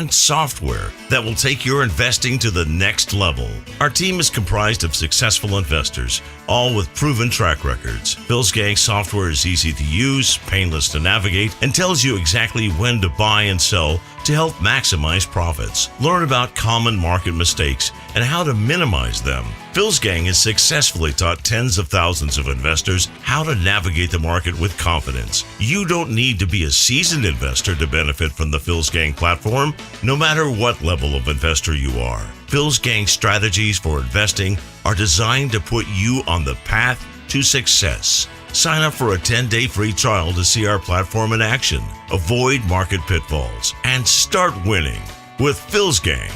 and software that will take your investing to the next level. Our team is comprised of successful investors, all with proven track records. Phil's Gang software is easy to use, painless to navigate, and tells you exactly when to buy and sell to help maximize profits. Learn about common market mistakes and how to minimize them. Phil's Gang has successfully taught tens of thousands of investors how to navigate the market with confidence. You don't need to be a seasoned investor to benefit from the Phil's Gang platform, no matter what level of investor you are. Phil's Gang strategies for investing are designed to put you on the path to success. Sign up for a 10-day free trial to see our platform in action, avoid market pitfalls, and start winning with Phil's Gang.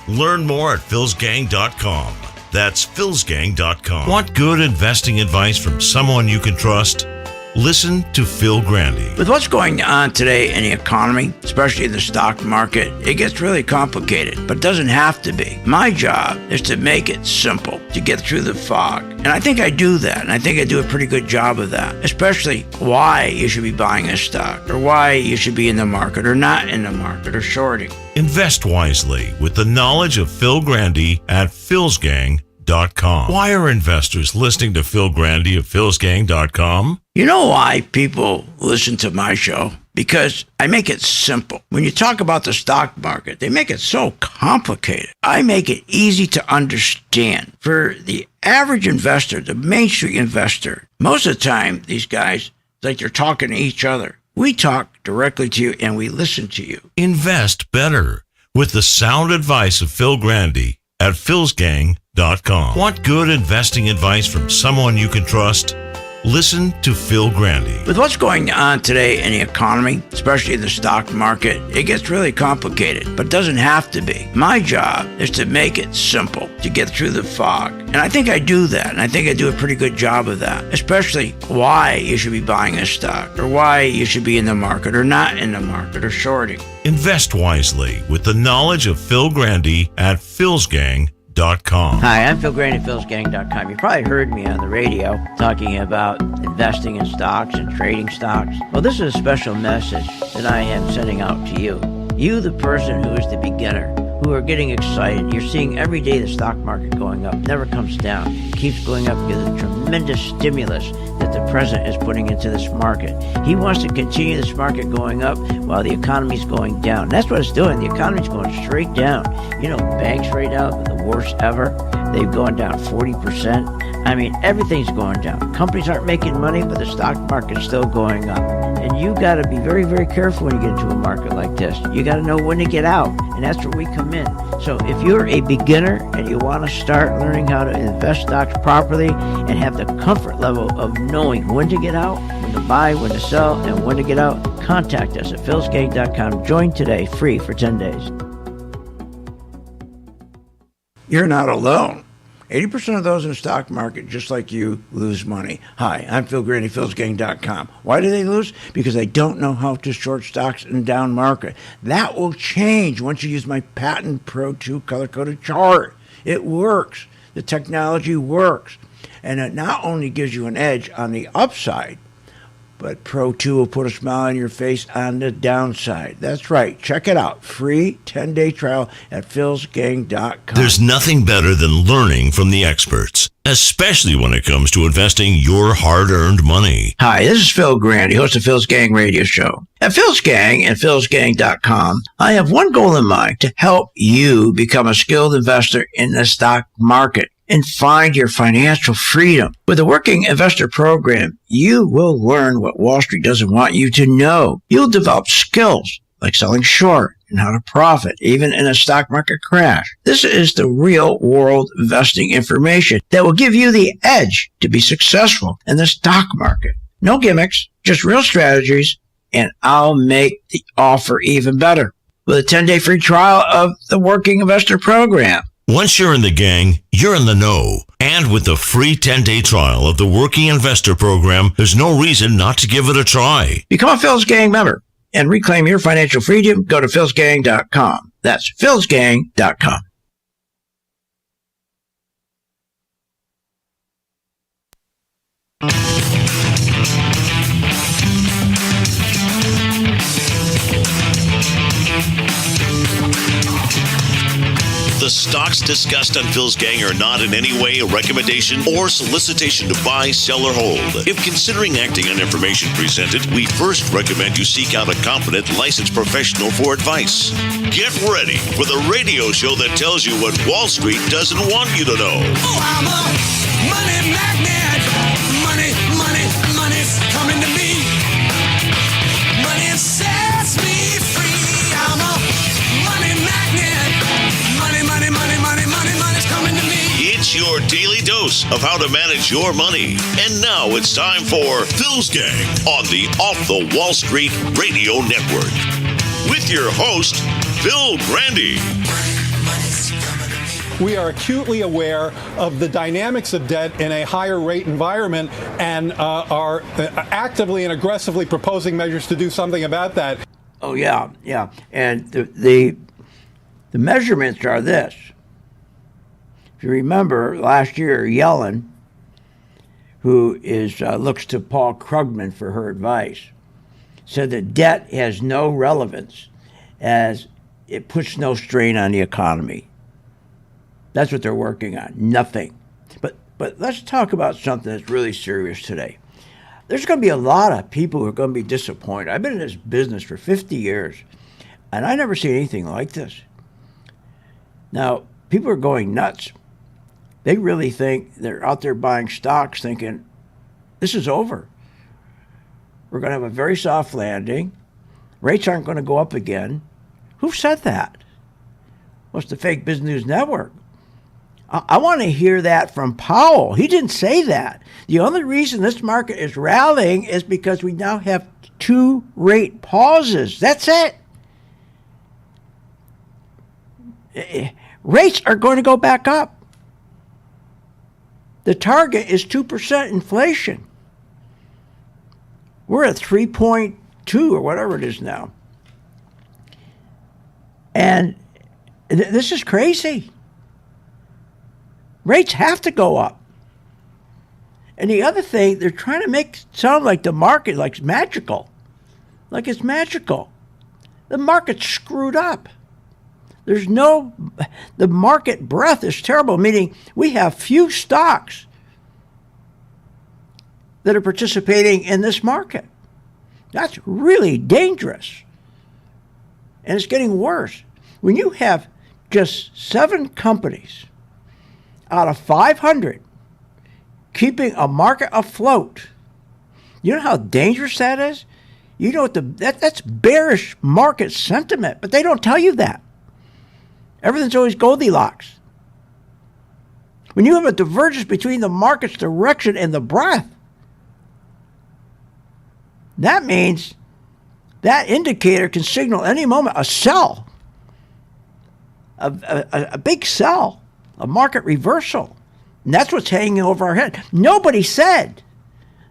Learn more at philsgang.com. That's philsgang.com. Want good investing advice from someone you can trust? Listen to Phil Grande. With what's going on today in the economy, especially the stock market, it gets really complicated, but it doesn't have to be. My job is to make it simple, to get through the fog. And I think I do that, and I think I do a pretty good job of that, especially why you should be buying a stock, or why you should be in the market or not in the market, or shorting. Invest wisely with the knowledge of Phil Grande at philsgang.com. Why are investors listening to Phil Grande at philsgang.com? You know why people listen to my show? Because I make it simple. When you talk about the stock market, they make it so complicated. I make it easy to understand. For the average investor, the Main Street investor, most of the time, these guys, like they're talking to each other. We talk directly to you and we listen to you. Invest better with the sound advice of Phil Grande at philsgang.com. Want good investing advice from someone you can trust? Listen to Phil Grande. With what's going on today in the economy, especially the stock market, it gets really complicated, but it doesn't have to be. My job is to make it simple, to get through the fog. And I think I do that, and I think I do a pretty good job of that, especially why you should be buying a stock, or why you should be in the market or not in the market, or shorting. Invest wisely with the knowledge of Phil Grande at philsgang.com. Hi, I'm Phil Grande at philsgang.com. You probably heard me on the radio talking about investing in stocks and trading stocks. Well, this is a special message that I am sending out to you. You, the person who is the beginner, who are getting excited. You're seeing every day the stock market going up, never comes down, keeps going up because of the tremendous stimulus that the president is putting into this market. He wants to continue this market going up while the economy's going down. That's what it's doing. The economy's going straight down. You know, banks right now are the worst ever. They've gone down 40%. I mean, everything's going down. Companies aren't making money, but the stock market's still going up. And you got to be very, very careful when you get into a market like this. You got to know when to get out, and that's where we come in. So if you're a beginner and you want to start learning how to invest stocks properly and have the comfort level of knowing when to get out, when to buy, when to sell, and when to get out, contact us at philsgang.com. Join today, free for 10 days. You're not alone. 80% of those in the stock market, just like you, lose money. Hi, I'm Phil Grande, philsgang.com. Why do they lose? Because they don't know how to short stocks in down market. That will change once you use my patent Pro 2 color-coded chart. It works. The technology works. And it not only gives you an edge on the upside, but Pro 2 will put a smile on your face on the downside. That's right. Check it out. Free 10-day trial at philsgang.com. There's nothing better than learning from the experts, especially when it comes to investing your hard-earned money. Hi, this is Phil Grande, host of Phil's Gang Radio Show. At Phil's Gang and philsgang.com, I have one goal in mind: to help you become a skilled investor in the stock market and find your financial freedom. With the Working Investor Program, you will learn what Wall Street doesn't want you to know. You'll develop skills like selling short and how to profit, even in a stock market crash. This is the real world investing information that will give you the edge to be successful in the stock market. No gimmicks, just real strategies, and I'll make the offer even better with a 10-day free trial of the Working Investor Program. Once you're in the gang, you're in the know. And with the free 10-day trial of the Working Investor Program, there's no reason not to give it a try. Become a Phil's Gang member and reclaim your financial freedom. Go to philsgang.com. That's philsgang.com. The stocks discussed on Phil's Gang are not in any way a recommendation or solicitation to buy, sell, or hold. If considering acting on information presented, we first recommend you seek out a competent, licensed professional for advice. Get ready for the radio show that tells you what Wall Street doesn't want you to know. Oh, I'm a money magnet. Money, money, money's coming to me. Money sets me free. I'm a money magnet. Money, money, money, money, money, money's coming to me. It's your daily dose of how to manage your money. And now it's time for Phil's Gang on the Off the Wall Street Radio Network. With your host, Phil Grande. We are acutely aware of the dynamics of debt in a higher rate environment and are actively and aggressively proposing measures to do something about that. Oh, yeah. And the measurements are this. If you remember, last year, Yellen, who looks to Paul Krugman for her advice, said that debt has no relevance as it puts no strain on the economy. That's what they're working on, nothing. But let's talk about something that's really serious today. There's going to be a lot of people who are going to be disappointed. I've been in this business for 50 years, and I never seen anything like this. Now, people are going nuts. They really think they're out there buying stocks thinking, this is over. We're going to have a very soft landing. Rates aren't going to go up again. Who said that? Well, it's the fake Business News Network. I want to hear that from Powell. He didn't say that. The only reason this market is rallying is because we now have 2 rate pauses. That's it. Rates are going to go back up. The target is 2% inflation. We're at 3.2 or whatever it is now. And this is crazy. Rates have to go up. And the other thing, they're trying to make it sound like the market like it's magical. Like it's magical. The market's screwed up. The market breadth is terrible, meaning we have few stocks that are participating in this market. That's really dangerous. And it's getting worse. When you have just 7 companies out of 500 keeping a market afloat, you know how dangerous that is? You know what that's bearish market sentiment, but they don't tell you that. Everything's always Goldilocks. When you have a divergence between the market's direction and the breadth, that means that indicator can signal any moment a sell, a big sell, a market reversal. And that's what's hanging over our head. Nobody said.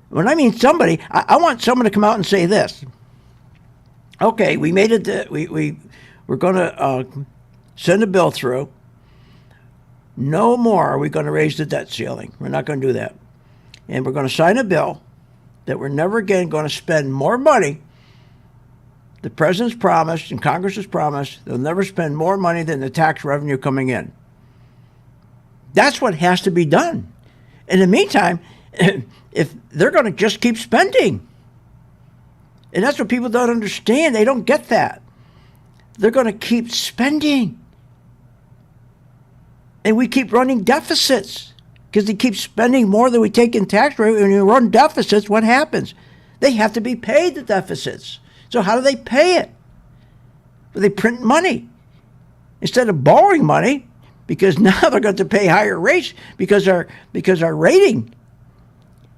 When I mean somebody, I want someone to come out and say this. Okay, we made it. We're going to send a bill through. No more are we going to raise the debt ceiling. We're not going to do that. And we're going to sign a bill that we're never again going to spend more money. The president's promised and Congress has promised they'll never spend more money than the tax revenue coming in. That's what has to be done. In the meantime, if they're going to just keep spending, and that's what people don't understand. They don't get that. They're going to keep spending. And we keep running deficits because they keep spending more than we take in tax revenue. When you run deficits, what happens? They have to be paid the deficits. So how do they pay it? Well, they print money instead of borrowing money, because now they're going to pay higher rates because our rating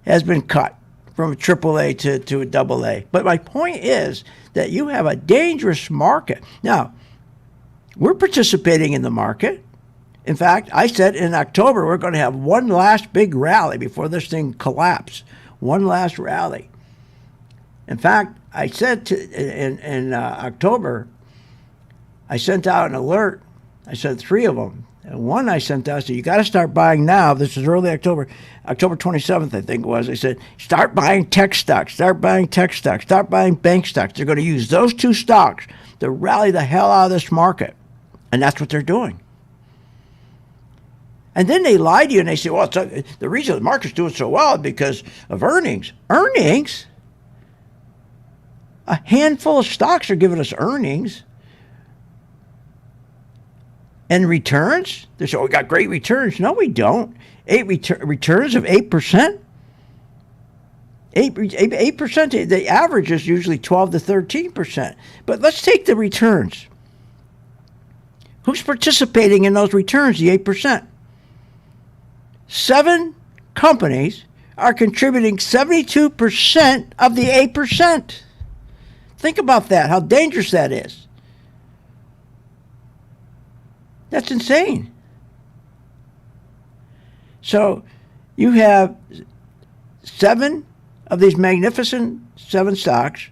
has been cut from a AAA to a AA. But my point is that you have a dangerous market. Now, we're participating in the market. In fact, I said in October we're going to have one last big rally before this thing collapses. One last rally. In fact, I said in October, I sent out an alert. I sent 3 of them. And one I sent out, I said, you got to start buying now. This is early October, October 27th, I think it was. I said, start buying tech stocks, start buying tech stocks, start buying bank stocks. They're going to use those 2 stocks to rally the hell out of this market. And that's what they're doing. And then they lie to you and they say, well, the reason the market's doing so well is because of earnings. Earnings? A handful of stocks are giving us earnings. And returns? They say, oh, we got great returns. No, we don't. Returns of 8%? 8%, the average is usually 12 to 13%. But let's take the returns. Who's participating in those returns, the 8%? 7 companies are contributing 72% of the 8%. Think about that, how dangerous that is. That's insane. So you have 7 of these magnificent 7 stocks,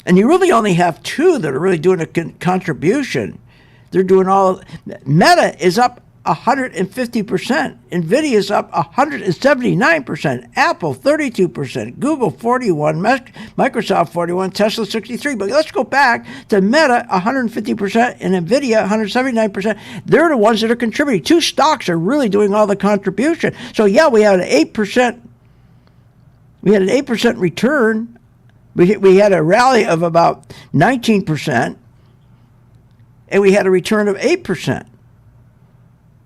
and you really only have 2 that are really doing a contribution. They're doing all. Meta is up 150%. Nvidia is up 179%. Apple 32%. Google 41%. Microsoft 41%. Tesla 63%. But let's go back to Meta 150% and Nvidia 179%. They're the ones that are contributing. 2 stocks are really doing all the contribution. So yeah, we had an 8%. We had an 8% return. We had a rally of about 19%. And we had a return of 8%.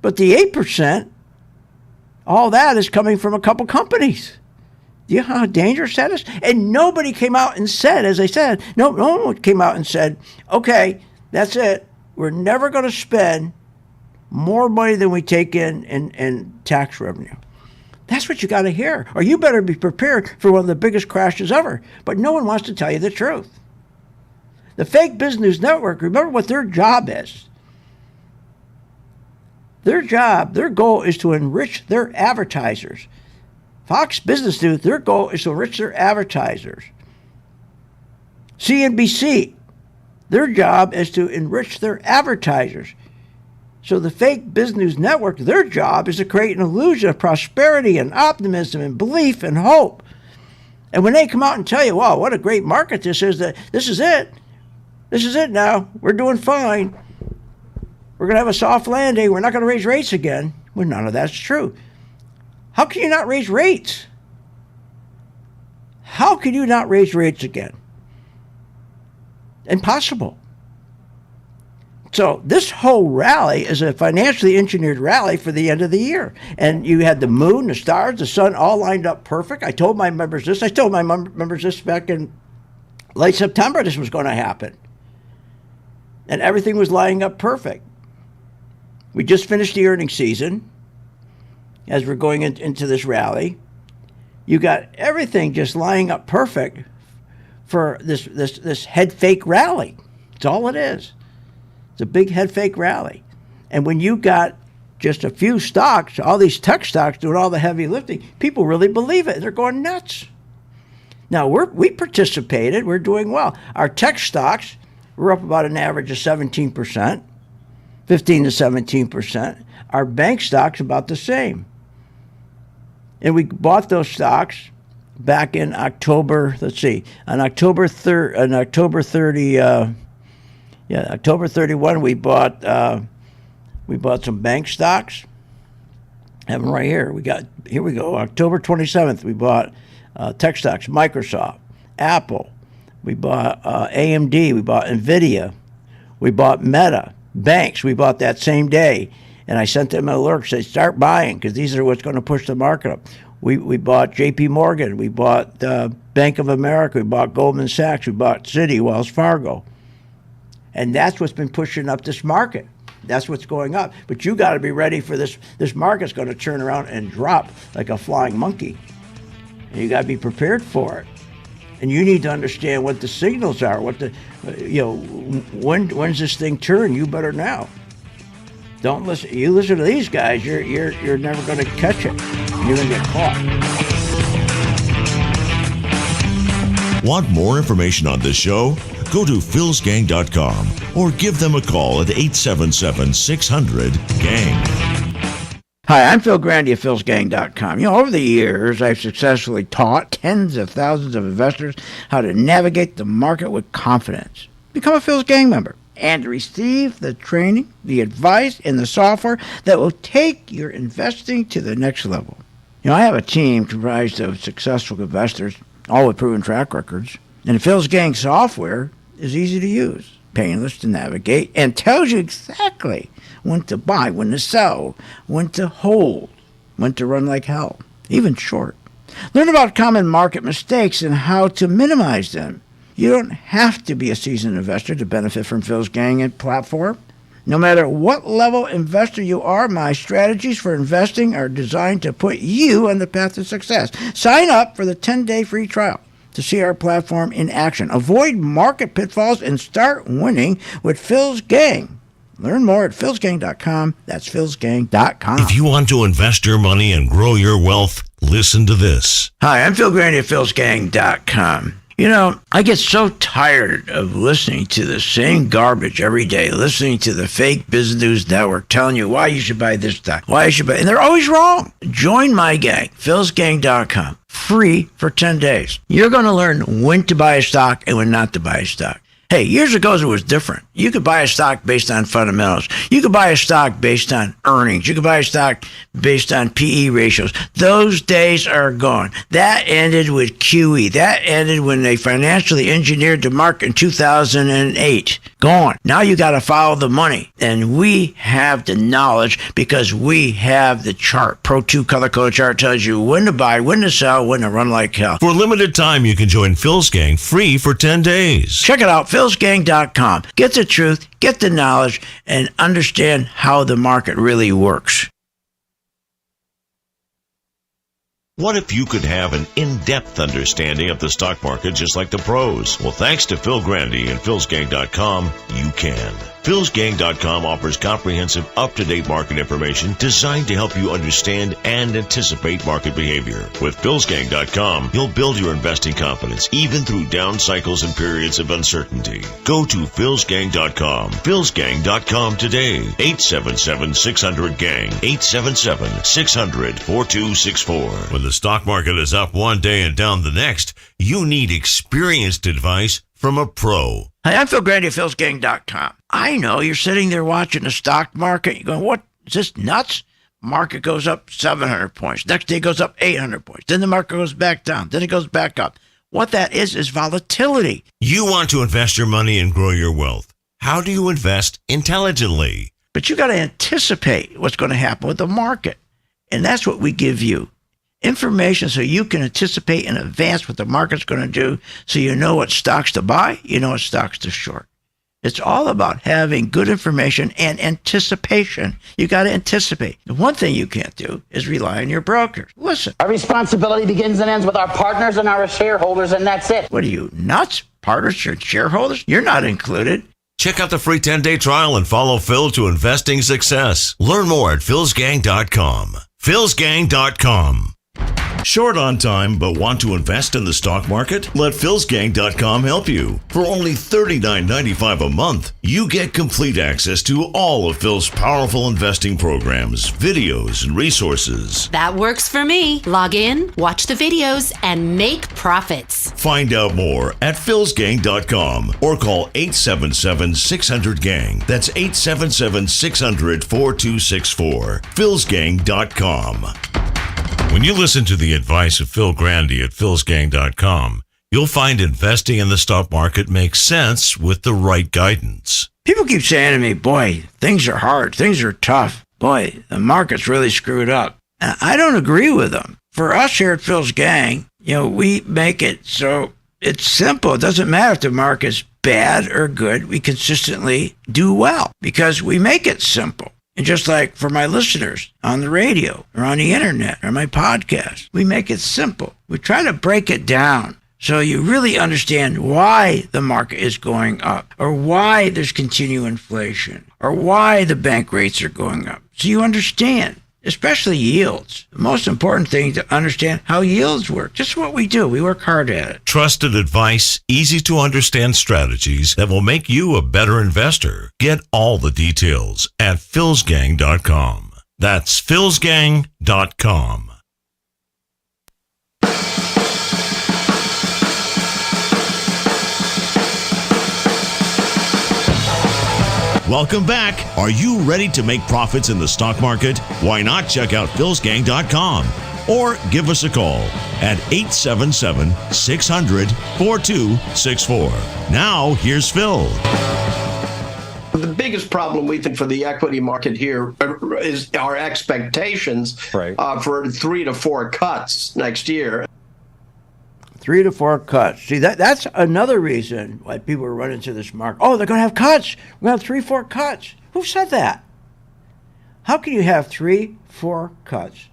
But the 8%, all that is coming from a couple companies. Do you know how dangerous that is? And nobody came out and said, as I said, no one came out and said, okay, that's it. We're never going to spend more money than we take in tax revenue. That's what you got to hear. Or you better be prepared for one of the biggest crashes ever. But no one wants to tell you the truth. The fake business network, remember what their job is. Their goal is to enrich their advertisers. Fox Business News, their goal is to enrich their advertisers. CNBC, their job is to enrich their advertisers. So the fake business network, their job is to create an illusion of prosperity and optimism and belief and hope. And when they come out and tell you, wow, what a great market this is it. This is it now. We're doing fine. We're going to have a soft landing. We're not going to raise rates again. Well, none of that's true. How can you not raise rates? How can you not raise rates again? Impossible. So this whole rally is a financially engineered rally for the end of the year. And you had the moon, the stars, the sun all lined up perfect. I told my members this. I told my members this back in late September this was going to happen. And everything was lining up perfect. We just finished the earnings season as we're going into this rally. You got everything just lining up perfect for this head fake rally. That's all it is. It's a big head fake rally. And when you got just a few stocks, all these tech stocks doing all the heavy lifting, people really believe it. They're going nuts. Now, we participated. We're doing well. Our tech stocks, we're up about an average of 17%, 15 to 17%. Our bank stocks about the same. And we bought those stocks back in October, on October 31, we bought some bank stocks. I have them right here. Here we go. October 27th, we bought tech stocks, Microsoft, Apple. We bought AMD. We bought Nvidia. We bought Meta. Banks, we bought that same day. And I sent them an alert, said, start buying, because these are what's going to push the market up. We bought JP Morgan. We bought Bank of America. We bought Goldman Sachs. We bought Citi, Wells Fargo. And that's what's been pushing up this market. That's what's going up. But you got to be ready for this. This market's going to turn around and drop like a flying monkey. And you got to be prepared for it. And you need to understand what the signals are. When's this thing turn? You better now. Don't listen. You listen to these guys, you're never going to catch it. You're going to get caught. Want more information on this show? Go to philsgang.com or give them a call at 877-600-GANG. Hi, I'm Phil Grande of philsgang.com. Over the years, I've successfully taught tens of thousands of investors how to navigate the market with confidence. Become a Phil's Gang member. and receive the training, the advice, and the software that will take your investing to the next level. I have a team comprised of successful investors, all with proven track records. And Phil's Gang software is easy to use, painless to navigate, and tells you exactly when to buy, when to sell, when to hold, when to run like hell, even short. Learn about common market mistakes and how to minimize them. You don't have to be a seasoned investor to benefit from Phil's Gang and platform. No matter what level investor you are, my strategies for investing are designed to put you on the path to success. Sign up for the 10-day free trial to see our platform in action. Avoid market pitfalls and start winning with Phil's Gang. Learn more at philsgang.com. That's philsgang.com. If you want to invest your money and grow your wealth, listen to this. Hi, I'm Phil Grande at philsgang.com. I get so tired of listening to the same garbage every day, listening to the fake business news network telling you why you should buy this stock, and they're always wrong. Join my gang, philsgang.com, free for 10 days. You're going to learn when to buy a stock and when not to buy a stock. Hey, years ago it was different. You could buy a stock based on fundamentals. You could buy a stock based on earnings. You could buy a stock based on PE ratios. Those days are gone. That ended with QE. That ended when they financially engineered the market in 2008. Gone. Now you got to follow the money. And we have the knowledge because we have the chart. Pro 2 color-coded chart tells you when to buy, when to sell, when to run like hell. For a limited time, you can join Phil's Gang free for 10 days. Check it out, philsgang.com. Get the truth, get the knowledge, and understand how the market really works. What if you could have an in-depth understanding of the stock market just like the pros? Well, thanks to Phil Grande and philsgang.com, you can. philsgang.com offers comprehensive, up-to-date market information designed to help you understand and anticipate market behavior. With philsgang.com, you'll build your investing confidence even through down cycles and periods of uncertainty. Go to philsgang.com. philsgang.com today. 877-600-GANG. 877-600-4264. When the stock market is up one day and down the next, you need experienced advice from a pro. Hi, I'm Phil Grande at philsgang.com. I know you're sitting there watching the stock market. You're going, what? Is this nuts? Market goes up 700 points. Next day goes up 800 points. Then the market goes back down. Then it goes back up. What that is volatility. You want to invest your money and grow your wealth. How do you invest intelligently? But you got to anticipate what's going to happen with the market. And that's what we give you. Information so you can anticipate in advance what the market's going to do, so you know what stocks to buy, you know what stocks to short. It's all about having good information and anticipation. You got to anticipate. The one thing you can't do is rely on your brokers. Listen. Our responsibility begins and ends with our partners and our shareholders, and that's it. What are you, nuts? Partners or shareholders? You're not included. Check out the free 10-day trial and follow Phil to investing success. Learn more at philsgang.com. philsgang.com. Short on time but want to invest in the stock market? Let philsgang.com help you. For only $39.95 a month, you get complete access to all of Phil's powerful investing programs, videos, and resources. That works for me. Log in, watch the videos, and make profits. Find out more at philsgang.com or call 877-600-GANG. That's 877-600-4264. philsgang.com. When you listen to the advice of Phil Grande at philsgang.com, you'll find investing in the stock market makes sense with the right guidance. People keep saying to me, boy, things are hard, things are tough. Boy, the market's really screwed up. And I don't agree with them. For us here at Phil's Gang, we make it so it's simple. It doesn't matter if the market's bad or good. We consistently do well because we make it simple. And just like for my listeners on the radio or on the internet or my podcast, we make it simple. We try to break it down so you really understand why the market is going up or why there's continued inflation or why the bank rates are going up. So you understand, especially yields. The most important thing to understand how yields work. Just what we do. We work hard at it. Trusted advice, easy to understand strategies that will make you a better investor. Get all the details at philsgang.com. That's philsgang.com. Welcome back. Are you ready to make profits in the stock market? Why not check out philsgang.com or give us a call at 877-600-4264. Now, here's Phil. The biggest problem we think for the equity market here is our expectations for 3 to 4 cuts next year. 3 to 4 cuts. See, that's another reason why people are running to this market. Oh, they're going to have cuts. We're going to have 3, 4 cuts. Who said that? How can you have 3, 4 cuts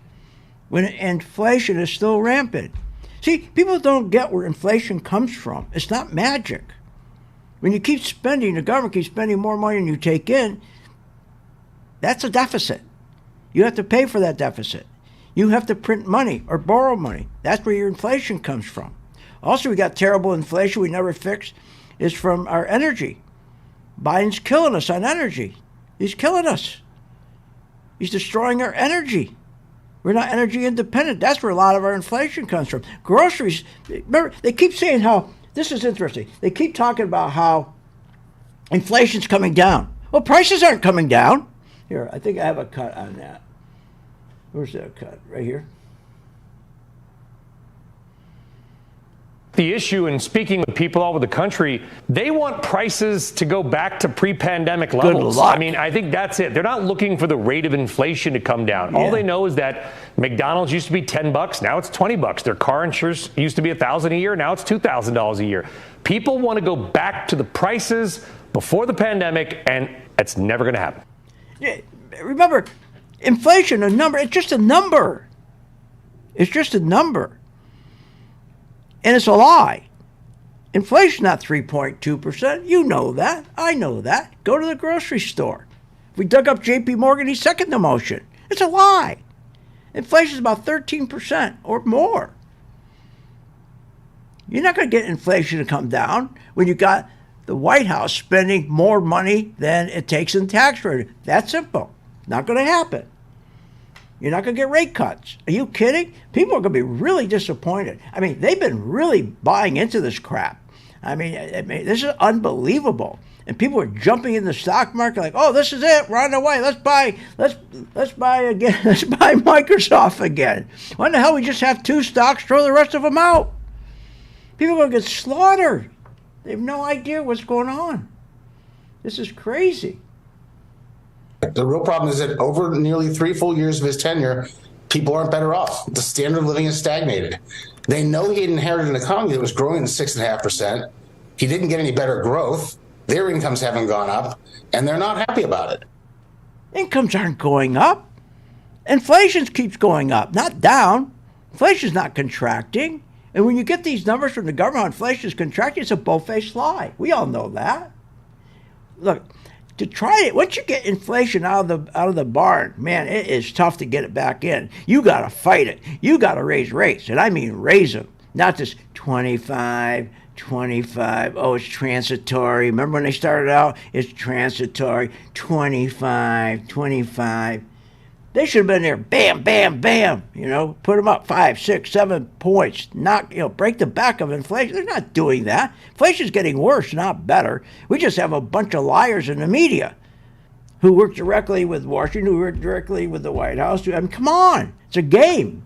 when inflation is still rampant? See, people don't get where inflation comes from. It's not magic. When you keep spending, the government keeps spending more money than you take in, that's a deficit. You have to pay for that deficit. You have to print money or borrow money. That's where your inflation comes from. Also, we got terrible inflation we never fixed is from our energy. Biden's killing us on energy. He's killing us. He's destroying our energy. We're not energy independent. That's where a lot of our inflation comes from. Groceries, remember, they keep saying how, this is interesting. They keep talking about how inflation's coming down. Well, prices aren't coming down. Here, I think I have a cut on that. Where's that cut? Right here. The issue in speaking with people all over the country, they want prices to go back to pre-pandemic levels. luck. I mean, I think that's it. They're not looking for the rate of inflation to come down. All they know is that McDonald's used to be $10, now it's $20. Their car insurance used to be $1,000 a year, now it's $2,000 a year. People want to go back to the prices before the pandemic, and it's never going to happen. Yeah, remember, inflation, a number, it's just a number. It's just a number. And it's a lie. Inflation's not 3.2%. You know that. I know that. Go to the grocery store. If we dug up J.P. Morgan, he's second the motion. It's a lie. Inflation's about 13% or more. You're not going to get inflation to come down when you got the White House spending more money than it takes in tax revenue. That's simple. Not going to happen. You're not going to get rate cuts. Are you kidding? People are going to be really disappointed. I mean, they've been really buying into this crap. I mean, this is unbelievable. And people are jumping in the stock market like, oh, this is it. We're on the way. Let's buy again. Let's buy Microsoft again. Why the hell we just have 2 stocks, throw the rest of them out? People are going to get slaughtered. They have no idea what's going on. This is crazy. The real problem is that over nearly 3 full years of his tenure, people aren't better off. The standard of living is stagnated. They know he had inherited an economy that was growing at 6.5%. He didn't get any better growth. Their incomes haven't gone up, and they're not happy about it. Incomes aren't going up. Inflation keeps going up, not down. Inflation's not contracting. And when you get these numbers from the government, inflation is contracting, it's a bow-faced lie. We all know that. Look, to try it, once you get inflation out of the barn, man, it is tough to get it back in. You got to fight it. You got to raise rates, and I mean raise them, not just 25. Oh, it's transitory. Remember when they started out? It's transitory. 25. They should have been there. Bam, bam, bam. Put them up 5, 6, 7 points. Break the back of inflation. They're not doing that. Inflation's getting worse, not better. We just have a bunch of liars in the media who work directly with Washington, who work directly with the White House. I mean, come on. It's a game.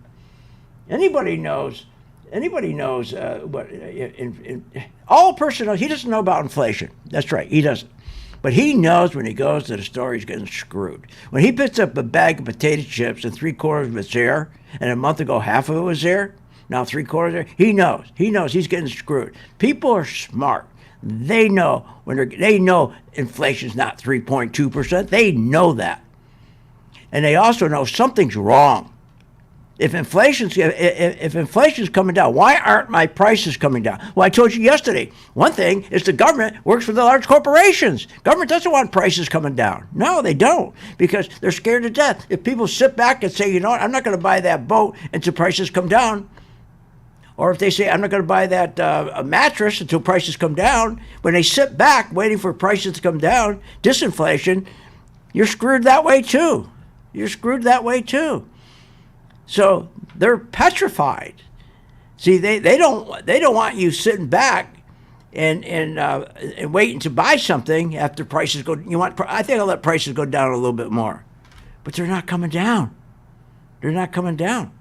Anybody knows what all person knows. He doesn't know about inflation. That's right, he doesn't. But he knows when he goes to the store, he's getting screwed. When he picks up a bag of potato chips and 3/4 of it's there, and a month ago half of it was there, now 3/4 there, he knows he's getting screwed. People are smart. They know they know inflation's not 3.2%. They know that. And they also know something's wrong. If inflation's coming down, why aren't my prices coming down? Well, I told you yesterday, one thing is the government works for the large corporations. Government doesn't want prices coming down. No, they don't, because they're scared to death. If people sit back and say, you know what, I'm not going to buy that boat until prices come down, or if they say, I'm not going to buy that a mattress until prices come down, when they sit back waiting for prices to come down, disinflation, you're screwed that way too. So they're petrified. See, they don't want you sitting back and waiting to buy something after prices go. I think I'll let prices go down a little bit more, but they're not coming down. They're not coming down,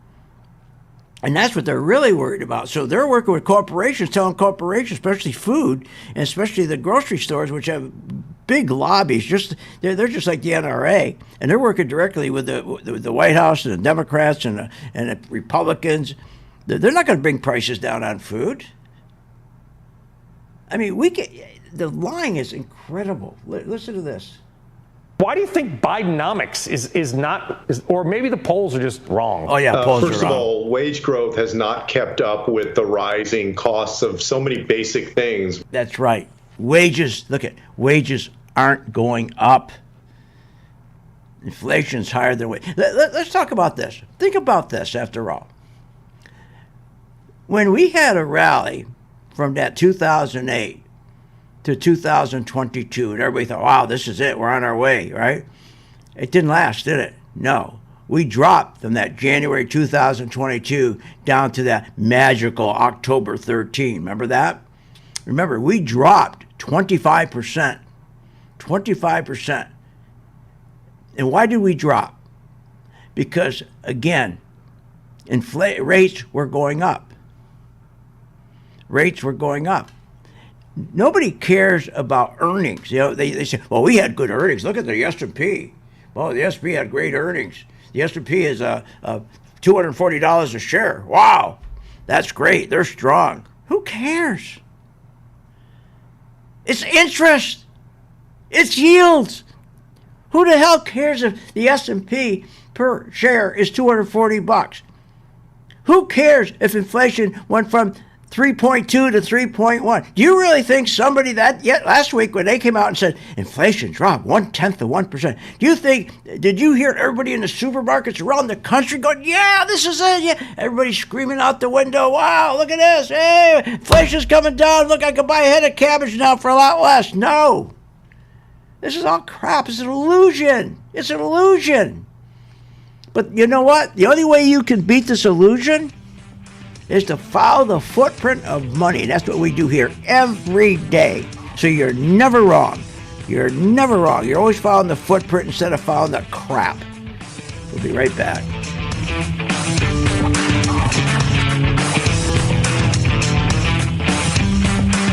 and that's what they're really worried about. So they're working with corporations, telling corporations, especially food and especially the grocery stores, which have big lobbies. They're just like the NRA, and they're working directly with the White House and the Democrats and the Republicans. They're not going to bring prices down on food. I mean, the lying is incredible. Listen to this. Why do you think Bidenomics is not, or maybe the polls are just wrong? Oh, yeah, polls first are of wrong. all, wage growth has not kept up with the rising costs of so many basic things. That's right. Wages aren't going up. Inflation's higher than wages. Let's talk about this. Think about this, after all. When we had a rally from that 2008 to 2022, and everybody thought, wow, this is it, we're on our way, right? It didn't last, did it? No. We dropped from that January 2022 down to that magical October 13. Remember that? Remember, we dropped 25%. 25%. And why did we drop? Because, again, rates were going up. Rates were going up. Nobody cares about earnings. They say, well, we had good earnings. Look at the S&P. Well, the S&P had great earnings. The S&P is $240 a share. Wow, that's great. They're strong. Who cares? It's interest. It's yields. Who the hell cares if the S&P per share is $240? Who cares if inflation went from 3.2 to 3.1? Do you really think somebody last week when they came out and said inflation dropped 0.1%? Did you hear everybody in the supermarkets around the country going, yeah, this is it, yeah? Everybody screaming out the window, wow, look at this, hey, inflation's coming down, look, I can buy a head of cabbage now for a lot less. No. This is all crap. It's an illusion. It's an illusion. But you know what? The only way you can beat this illusion is to follow the footprint of money. And that's what we do here every day. So you're never wrong. You're never wrong. You're always following the footprint instead of following the crap. We'll be right back.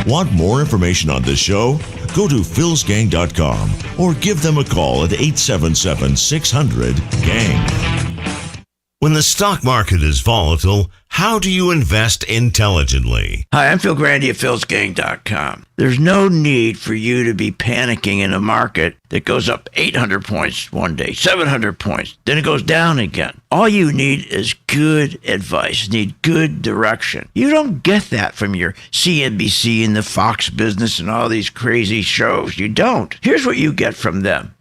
Want more information on this show? Go to philsgang.com or give them a call at 877-600-GANG. When the stock market is volatile, how do you invest intelligently? Hi, I'm Phil Grande at philsgang.com. There's no need for you to be panicking in a market that goes up 800 points one day, 700 points, then it goes down again. All you need is good advice, need good direction. You don't get that from your CNBC and the Fox Business and all these crazy shows. You don't. Here's what you get from them.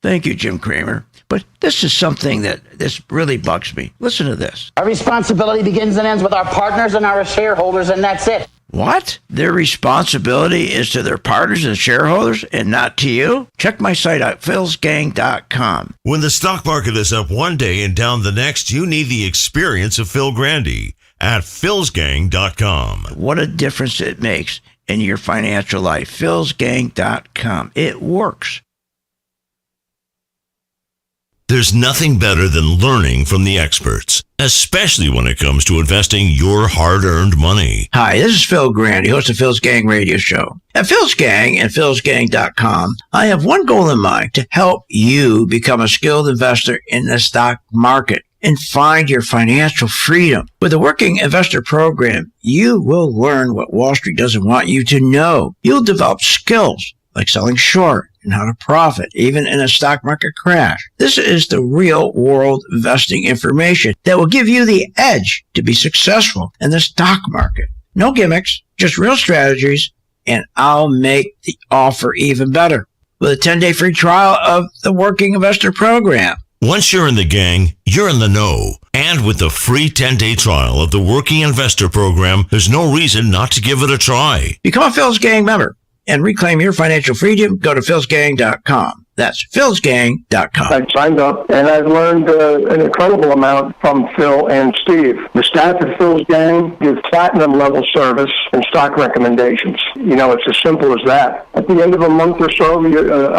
Thank you, Jim Cramer. But this is something this really bugs me. Listen to this. Our responsibility begins and ends with our partners and our shareholders, and that's it. What? Their responsibility is to their partners and shareholders and not to you? Check my site out, philsgang.com. When the stock market is up one day and down the next, you need the experience of Phil Grande at philsgang.com. What a difference it makes in your financial life. philsgang.com. It works. There's nothing better than learning from the experts, especially when it comes to investing your hard-earned money. Hi, this is Phil Grande, host of Phil's Gang Radio Show. At Phil's Gang and philsgang.com, I have one goal in mind: to help you become a skilled investor in the stock market and find your financial freedom. With the Working Investor Program, you will learn what Wall Street doesn't want you to know. You'll develop skills like selling short and how to profit, even in a stock market crash. This is the real world investing information that will give you the edge to be successful in the stock market. No gimmicks, just real strategies, and I'll make the offer even better with a 10-day free trial of the Working Investor Program. Once you're in the gang, you're in the know. And with the free 10-day trial of the Working Investor Program, there's no reason not to give it a try. Become a Phil's Gang member and reclaim your financial freedom. Go to philsgang.com. That's philsgang.com. I signed up, and I've learned an incredible amount from Phil and Steve. The staff at Phil's Gang give platinum level service and stock recommendations. You know, it's as simple as that. At the end of a month or so,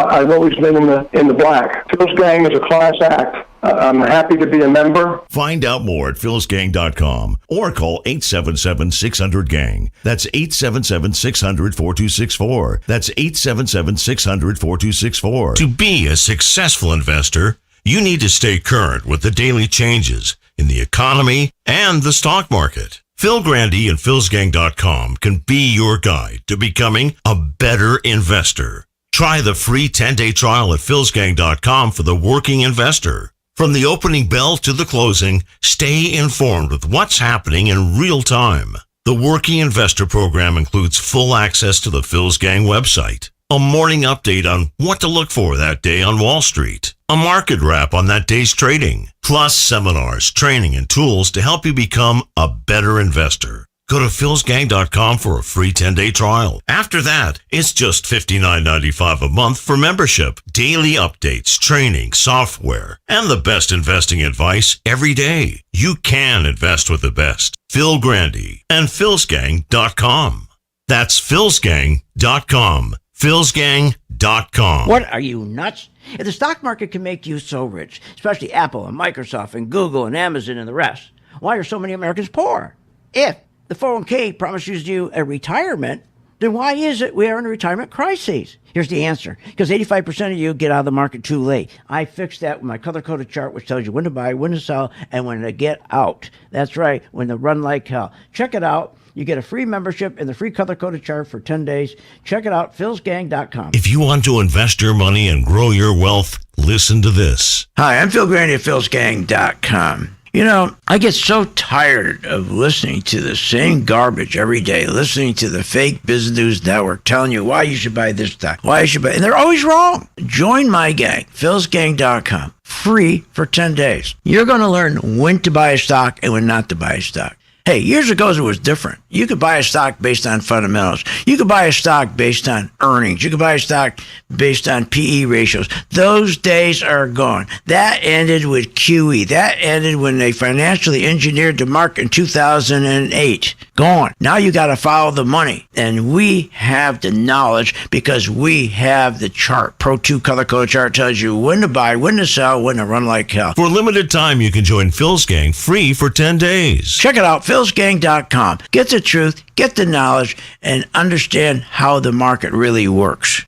I've always been in the black. Phil's Gang is a class act. I'm happy to be a member. Find out more at philsgang.com or call 877-600-GANG. That's 877-600-4264. That's 877-600-4264. To be a successful investor, you need to stay current with the daily changes in the economy and the stock market. Phil Grande and philsgang.com can be your guide to becoming a better investor. Try the free 10-day trial at philsgang.com for the working investor. From the opening bell to the closing, stay informed with what's happening in real time. The Working Investor Program includes full access to the Phil's Gang website, a morning update on what to look for that day on Wall Street, a market wrap on that day's trading, plus seminars, training, and tools to help you become a better investor. Go to philsgang.com for a free 10-day trial. After that, it's just $59.95 a month for membership, daily updates, training, software, and the best investing advice every day. You can invest with the best. Phil Grande and philsgang.com. That's philsgang.com. philsgang.com. What, are you nuts? If the stock market can make you so rich, especially Apple and Microsoft and Google and Amazon and the rest, why are so many Americans poor? If the 401k promises you a retirement, then why is it we are in a retirement crisis? Here's the answer. Because 85% of you get out of the market too late. I fixed that with my color-coded chart, which tells you when to buy, when to sell, and when to get out. That's right, when to run like hell. Check it out. You get a free membership and the free color-coded chart for 10 days. Check it out, philsgang.com. If you want to invest your money and grow your wealth, listen to this. Hi, I'm Phil Grande at philsgang.com. You know, I get so tired of listening to the same garbage every day, listening to the fake business news network telling you why you should buy this stock, why you should buy, and they're always wrong. Join my gang, philsgang.com, free for 10 days. You're going to learn when to buy a stock and when not to buy a stock. Hey, years ago it was different. You could buy a stock based on fundamentals. You could buy a stock based on earnings. You could buy a stock based on PE ratios. Those days are gone. That ended with QE. That ended when they financially engineered the market in 2008. Gone. Now you got to follow the money. And we have the knowledge because we have the chart. Pro 2 color code chart tells you when to buy, when to sell, when to run like hell. For a limited time, you can join Phil's Gang free for 10 days. Check it out, philsgang.com. Get the truth, get the knowledge, and understand how the market really works.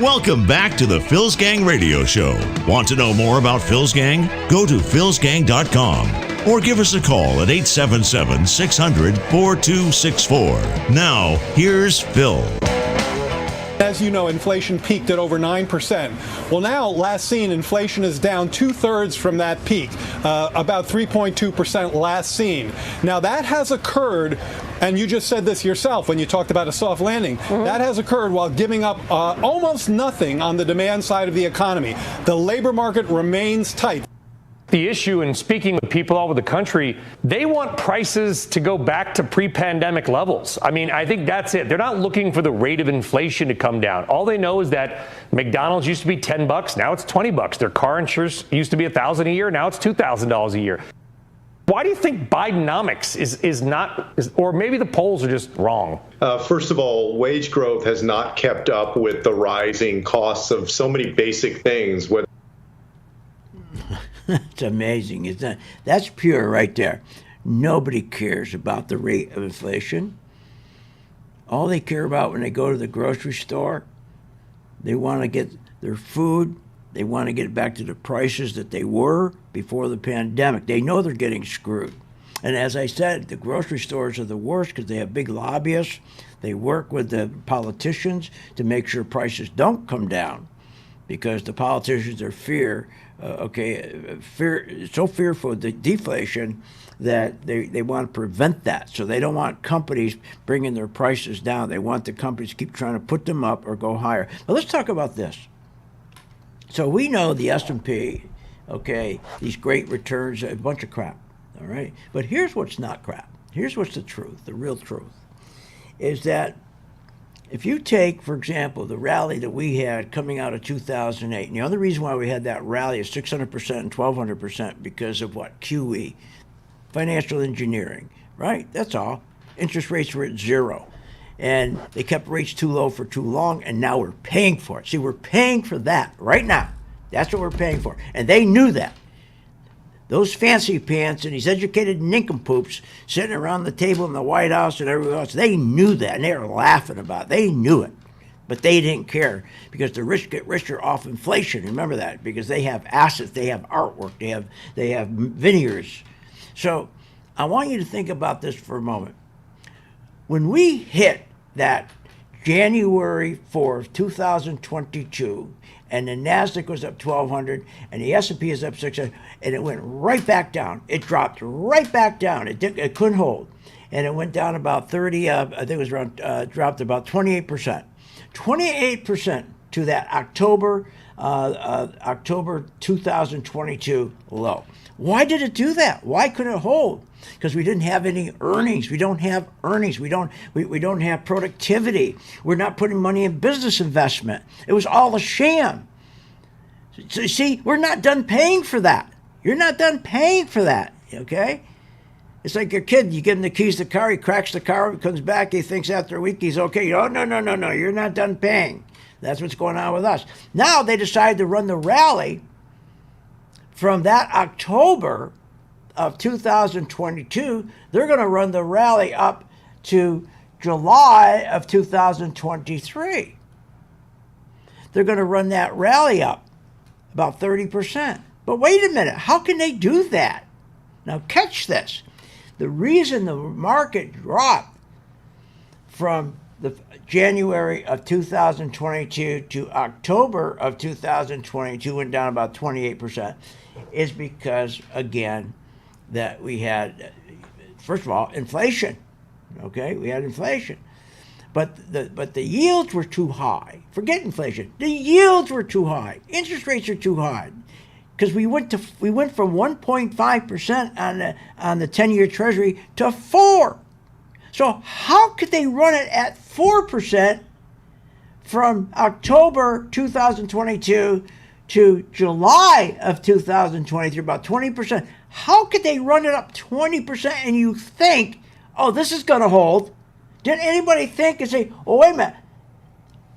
Welcome back to the Phil's Gang Radio Show. Want to know more about Phil's Gang? Go to philsgang.com or give us a call at 877-600-4264. Now, here's Phil. As you know, inflation peaked at over 9%. Well, now, last seen, inflation is down 2/3 from that peak, about 3.2% last seen. Now, that has occurred, and you just said this yourself when you talked about a soft landing. That has occurred while giving up almost nothing on the demand side of the economy. The labor market remains tight. The issue in speaking with people all over the country, they want prices to go back to pre-pandemic levels. I mean, I think that's it. They're not looking for the rate of inflation to come down. All they know is that McDonald's used to be $10, now it's $20. Their car insurance used to be $1,000 a year, now it's $2,000 a year. Why do you think Bidenomics is not, or maybe the polls are just wrong? First of all, wage growth has not kept up with the rising costs of so many basic things. It's amazing, isn't it? That's pure right there. Nobody cares about the rate of inflation. All they care about when they go to the grocery store, they want to get their food. They want to get back to the prices that they were before the pandemic. They know they're getting screwed. And as I said, the grocery stores are the worst because they have big lobbyists. They work with the politicians to make sure prices don't come down because the politicians are so fearful of the deflation that they want to prevent that. So they don't want companies bringing their prices down. They want the companies to keep trying to put them up or go higher. But let's talk about this. So we know the S&P okay, these great returns, a bunch of crap, all right? But here's what's not crap. Here's what's the truth, the real truth, is that if you take, for example, the rally that we had coming out of 2008, and the other reason why we had that rally is 600% and 1,200% because of what? QE, financial engineering, right? That's all. Interest rates were at zero. And they kept rates too low for too long, and now we're paying for it. See, we're paying for that right now. That's what we're paying for. And they knew that. Those fancy pants and these educated nincompoops sitting around the table in the White House and everywhere else, they knew that, and they were laughing about it. They knew it. But they didn't care because the rich get richer off inflation. Remember that, because they have assets, they have artwork, they have vineyards. So I want you to think about this for a moment. When we hit that January 4th, 2022, and the NASDAQ was up 1,200, and the S&P is up 600, and it went right back down. It dropped right back down. It couldn't hold. And it went down about 30, I think it was around, dropped about 28%. 28% to that October 2022 low. Why did it do that? Why couldn't it hold? Because we didn't have any earnings. We don't have earnings. We don't have productivity. We're not putting money in business investment. It was all a sham. So you see, we're not done paying for that. You're not done paying for that, okay? It's like your kid, you give him the keys to the car, he cracks the car, he comes back, he thinks after a week he's okay. Oh, no, you're not done paying. That's what's going on with us. Now they decided to run the rally from that October of 2022. They're going to run the rally up to July of 2023. They're going to run that rally up about 30%. But wait a minute, how can they do that? Now catch this. The reason the market dropped from the January of 2022 to October of 2022 went down about 28% is because, again, that we had, first of all, inflation. Okay, we had inflation. But the yields were too high. Forget inflation. The yields were too high. Interest rates are too high. Because we went from 1.5% on the 10-year Treasury to 4%. So how could they run it at 4% from October 2022 to July of 2023, about 20%? How could they run it up 20% and you think, oh, this is going to hold? Did anybody think and say, oh, wait a minute,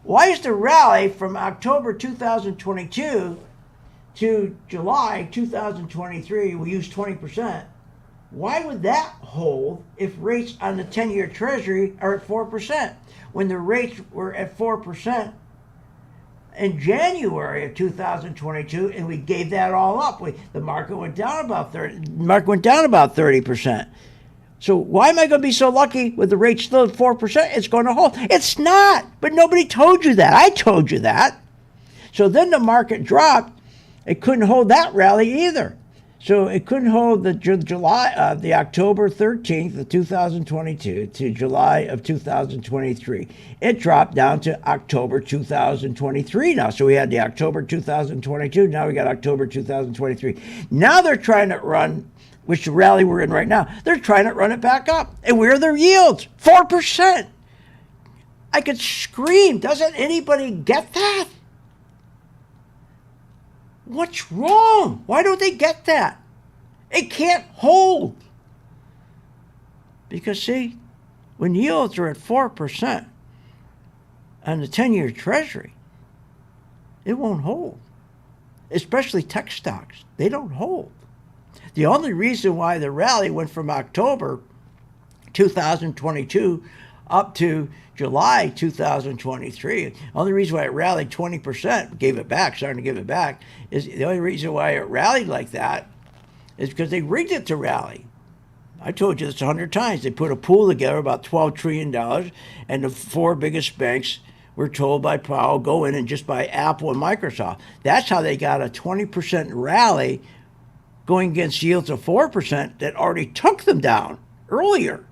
why is the rally from October 2022 to July 2023, we use 20%, why would that hold if rates on the 10-year Treasury are at 4%? When the rates were at 4% in January of 2022, and we gave that all up, the market went down about 30%. So why am I going to be so lucky with the rate still at 4%? It's going to hold. It's not, but nobody told you that. I told you that. So then the market dropped. It couldn't hold that rally either. So it couldn't hold the October 13th of 2022 to July of 2023. It dropped down to October 2023 now. So we had the October 2022. Now we got October 2023. Now they're trying to run, which the rally we're in right now, they're trying to run it back up. And where are their yields? 4%. I could scream. Doesn't anybody get that? What's wrong? Why don't they get that? It can't hold. Because, see, when yields are at 4% on the 10-year Treasury, it won't hold. Especially tech stocks. They don't hold. The only reason why the rally went from October 2022 up to July 2023, the only reason why it rallied 20%, starting to give it back, is the only reason why it rallied like that is because they rigged it to rally. I told you this 100 times. They put a pool together, about $12 trillion, and the four biggest banks were told by Powell, go in and just buy Apple and Microsoft. That's how they got a 20% rally going against yields of 4% that already took them down earlier.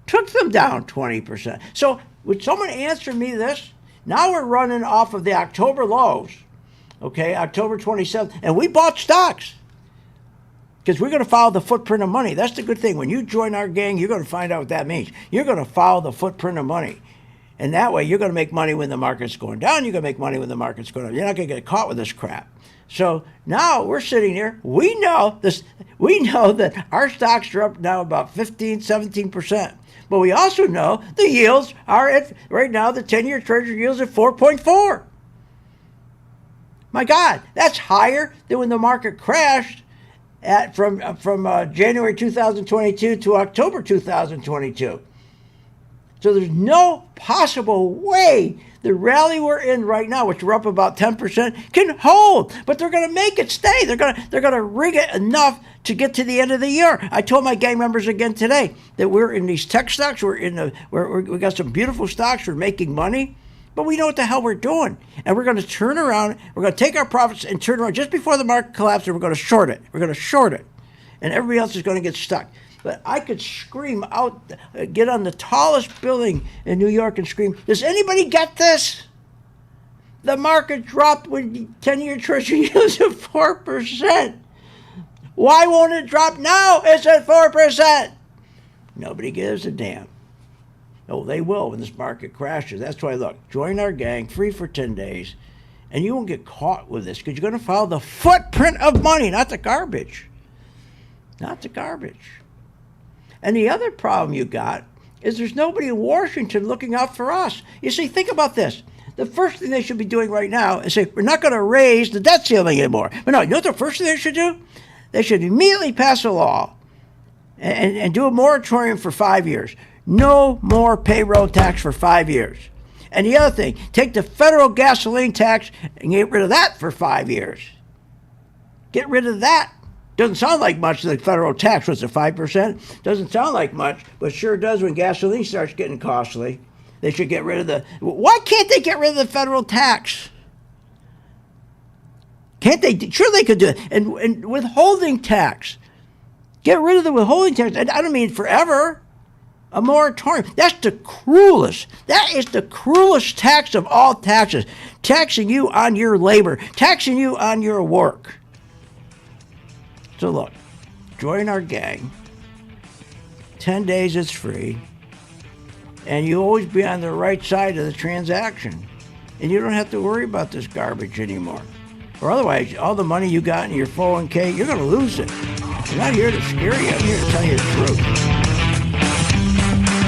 Took them down 20%. So would someone answer me this? Now we're running off of the October lows, okay, October 27th, and we bought stocks because we're going to follow the footprint of money. That's the good thing. When you join our gang, you're going to find out what that means. You're going to follow the footprint of money. And that way, you're going to make money when the market's going down. You're going to make money when the market's going up. You're not going to get caught with this crap. So now we're sitting here. We know this. We know that our stocks are up now about 15, 17%. But we also know the yields are at, right now, the 10-year Treasury yields at 4.4. My God, that's higher than when the market crashed from January 2022 to October 2022. So there's no possible way the rally we're in right now, which we're up about 10%, can hold. But they're going to make it stay. They're going to rig it enough to get to the end of the year. I told my gang members again today that we're in these tech stocks. We got some beautiful stocks. We're making money, but we know what the hell we're doing. And we're going to turn around. We're going to take our profits and turn around just before the market collapses. We're going to short it. We're going to short it, and everybody else is going to get stuck. But I could scream out, get on the tallest building in New York and scream, does anybody get this? The market dropped when 10-year Treasury yields at 4%. Why won't it drop now? It's at 4%. Nobody gives a damn. Oh, they will when this market crashes. That's why, look, join our gang, free for 10 days, and you won't get caught with this because you're going to follow the footprint of money, not the garbage. Not the garbage. And the other problem you got is there's nobody in Washington looking out for us. You see, think about this. The first thing they should be doing right now is say, we're not going to raise the debt ceiling anymore. But no, you know what the first thing they should do? They should immediately pass a law and do a moratorium for 5 years. No more payroll tax for 5 years. And the other thing, take the federal gasoline tax and get rid of that for 5 years. Get rid of that. Doesn't sound like much, the federal tax. Was it 5%? Doesn't sound like much, but sure does when gasoline starts getting costly. They should get rid of the... Why can't they get rid of the federal tax? Can't they? Sure they could do it. And withholding tax. Get rid of the withholding tax. I don't mean forever. A moratorium. That's the cruelest. That is the cruelest tax of all taxes. Taxing you on your labor. Taxing you on your work. So look, join our gang. 10 days it's free. And you always be on the right side of the transaction. And you don't have to worry about this garbage anymore. Or otherwise, all the money you got in your 401k, you're going to lose it. I'm not here to scare you. I'm here to tell you the truth.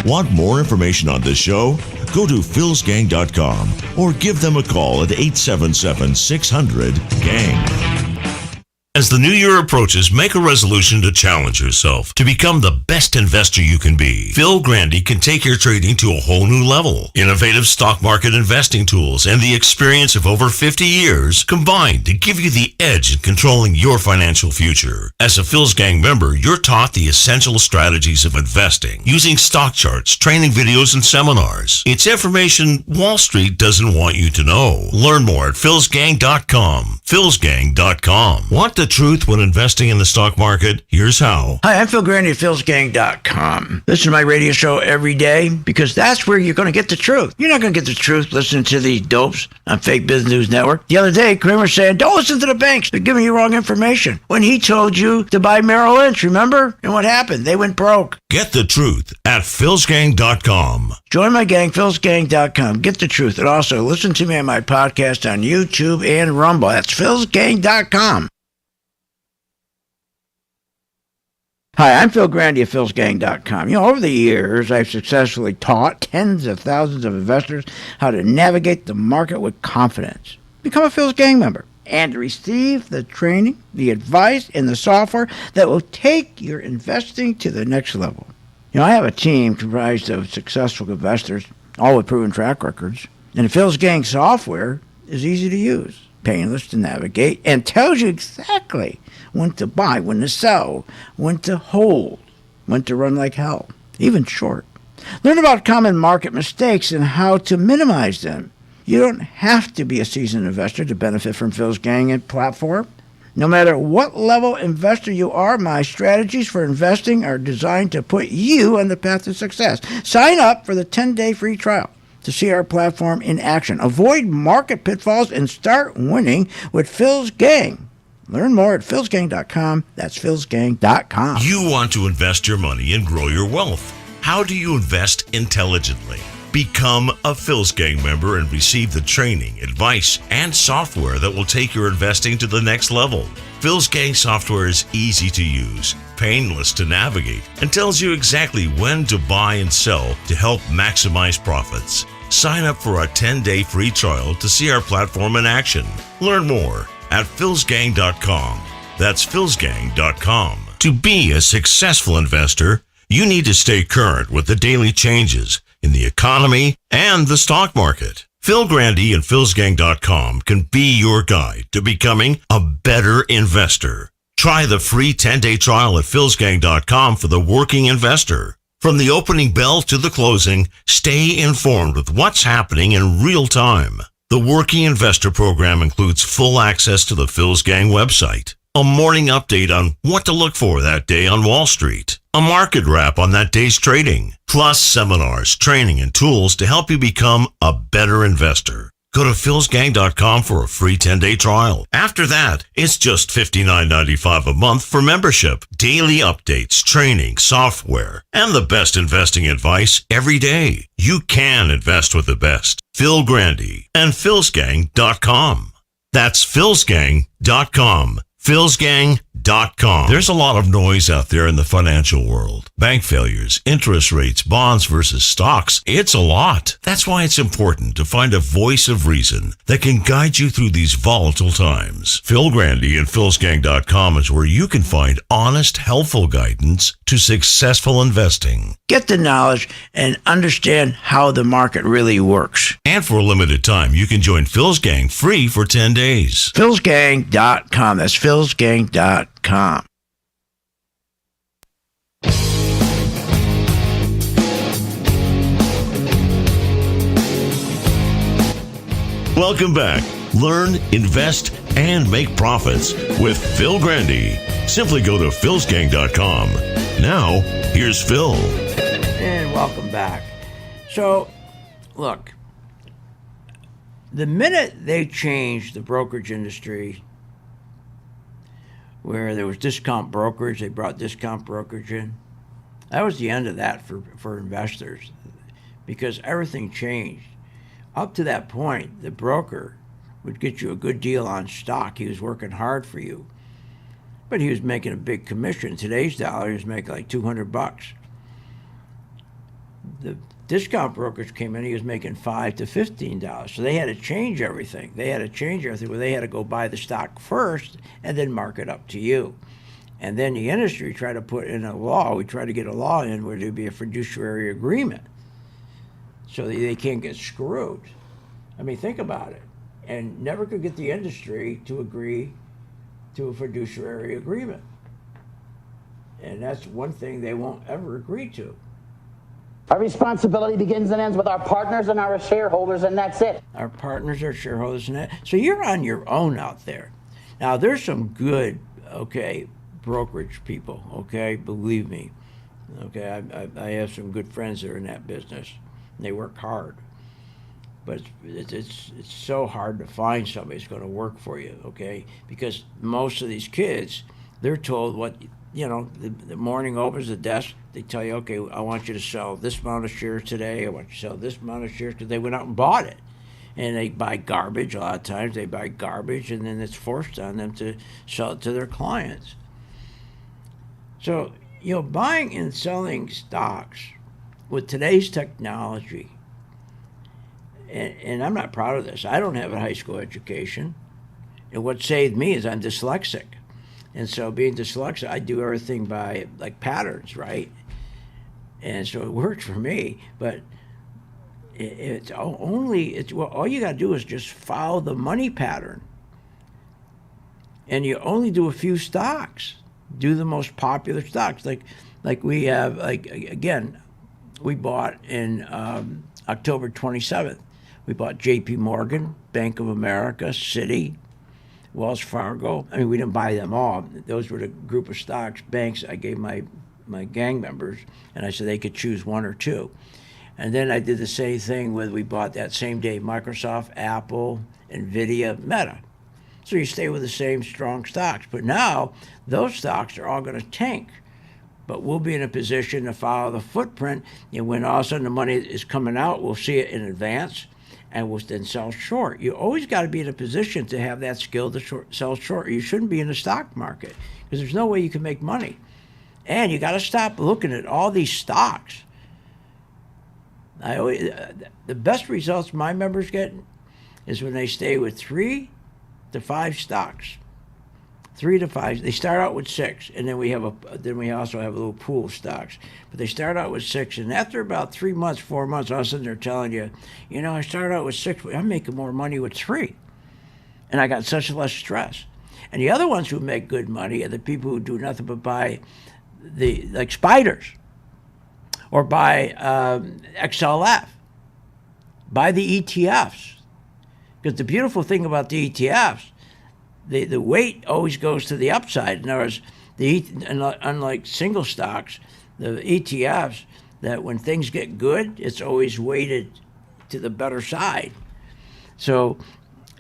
Want more information on this show? Go to philsgang.com or give them a call at 877-600-GANG. As the new year approaches, make a resolution to challenge yourself to become the best investor you can be. Phil Grande can take your trading to a whole new level. Innovative stock market investing tools and the experience of over 50 years combined to give you the edge in controlling your financial future. As a Phil's Gang member, you're taught the essential strategies of investing using stock charts, training videos, and seminars. It's information Wall Street doesn't want you to know. Learn more at philsgang.com. philsgang.com. Want the truth when investing in the stock market? Here's how. Hi, I'm Phil Grande at philsgang.com. Listen to my radio show every day because that's where you're going to get the truth. You're not going to get the truth listening to these dopes on Fake Business News Network. The other day, Kramer said, don't listen to the banks. They're giving you wrong information. When he told you to buy Merrill Lynch, remember? And what happened? They went broke. Get the truth at philsgang.com. Join my gang, philsgang.com. Get the truth. And also listen to me on my podcast on YouTube and Rumble. That's philsgang.com. Hi, I'm Phil Grande at philsgang.com. Over the years, I've successfully taught tens of thousands of investors how to navigate the market with confidence. Become a Phil's Gang member and receive the training, the advice, and the software that will take your investing to the next level. I have a team comprised of successful investors, all with proven track records. And the Phil's Gang software is easy to use, painless to navigate, and tells you exactly when to buy, when to sell, when to hold, when to run like hell, even short. Learn about common market mistakes and how to minimize them. You don't have to be a seasoned investor to benefit from Phil's Gang and platform. No matter what level investor you are, my strategies for investing are designed to put you on the path to success. Sign up for the 10-day free trial. to see our platform in action. Avoid market pitfalls and start winning with Phil's Gang. Learn more at philsgang.com. That's philsgang.com. You want to invest your money and grow your wealth. How do you invest intelligently? Become a Phil's Gang member and receive the training, advice, and software that will take your investing to the next level. Phil's Gang software is easy to use, painless to navigate, and tells you exactly when to buy and sell to help maximize profits. Sign up for a 10-day free trial to see our platform in action. Learn more at philsgang.com. That's philsgang.com. To be a successful investor, you need to stay current with the daily changes in the economy and the stock market. Phil Grande and philsgang.com can be your guide to becoming a better investor. Try the free 10-day trial at philsgang.com for the working investor. From the opening bell to the closing, stay informed with what's happening in real time. The Working Investor Program includes full access to the Phil's Gang website, a morning update on what to look for that day on Wall Street, a market wrap on that day's trading, plus seminars, training, and tools to help you become a better investor. Go to philsgang.com for a free 10-day trial. After that, it's just $59.95 a month for membership, daily updates, training, software, and the best investing advice every day. You can invest with the best. Phil Grande and philsgang.com. That's philsgang.com. philsgang.com. There's a lot of noise out there in the financial world. Bank failures, interest rates, bonds versus stocks. It's a lot. That's why it's important to find a voice of reason that can guide you through these volatile times. Phil Grande and philsgang.com is where you can find honest, helpful guidance to successful investing. Get the knowledge and understand how the market really works. And for a limited time, you can join Phil's Gang free for 10 days. philsgang.com. That's philsgang.com. Welcome back. Learn, invest, and make profits with Phil Grande. Simply go to philsgang.com. Now, here's Phil. And welcome back. So, look, the minute they changed the brokerage industry, where there was discount brokerage, they brought discount brokerage in, that was the end of that for investors, because everything changed. Up to that point, the broker would get you a good deal on stock. He was working hard for you, but he was making a big commission. Today's dollar, he was making like $200. The discount brokers came in, he was making $5 to $15. So they had to change everything. They had to go buy the stock first and then mark it up to you. And then the industry tried to put in a law. We tried to get a law in where there'd be a fiduciary agreement, so they can't get screwed. I mean, think about it. And never could get the industry to agree to a fiduciary agreement. And that's one thing they won't ever agree to. Our responsibility begins and ends with our partners and our shareholders, and that's it. Our partners, our shareholders, and that. So you're on your own out there. Now, there's some good, brokerage people, believe me. I have some good friends that are in that business. They work hard, but it's so hard to find somebody who's going to work for you, because most of these kids, they're told what, the morning opens the desk, they tell you, I want you to sell this amount of shares today, I want you to sell this amount of shares, because they went out and bought it. And they buy garbage. A lot of times they buy garbage, and then it's forced on them to sell it to their clients. So, buying and selling stocks with today's technology, and I'm not proud of this. I don't have a high school education. And what saved me is I'm dyslexic. And so being dyslexic, I do everything by like patterns, right? And so it worked for me. But all you got to do is just follow the money pattern. And you only do a few stocks. Do the most popular stocks. Like we have, again, we bought in October 27th. We bought J.P. Morgan, Bank of America, Citi, Wells Fargo. I mean, we didn't buy them all. Those were the group of stocks, banks I gave my gang members, and I said they could choose one or two. And then I did the same thing with, we bought that same day Microsoft, Apple, NVIDIA, Meta. So you stay with the same strong stocks. But now those stocks are all going to tank. But we'll be in a position to follow the footprint. And when all of a sudden the money is coming out, we'll see it in advance and we'll then sell short. You always got to be in a position to have that skill to sell short. You shouldn't be in the stock market because there's no way you can make money. And you got to stop looking at all these stocks. The best results my members get is when they stay with 3 to 5 stocks. 3 to 5. They start out with 6, and then we also have a little pool of stocks. But they start out with 6, and after about 3 months, 4 months, all of a sudden they're telling you, I started out with 6, but I'm making more money with 3, and I got such less stress. And the other ones who make good money are the people who do nothing but buy like spiders, or buy XLF, buy the ETFs. Because the beautiful thing about the ETFs, the weight always goes to the upside. In other words, unlike single stocks, the ETFs, that when things get good, it's always weighted to the better side. So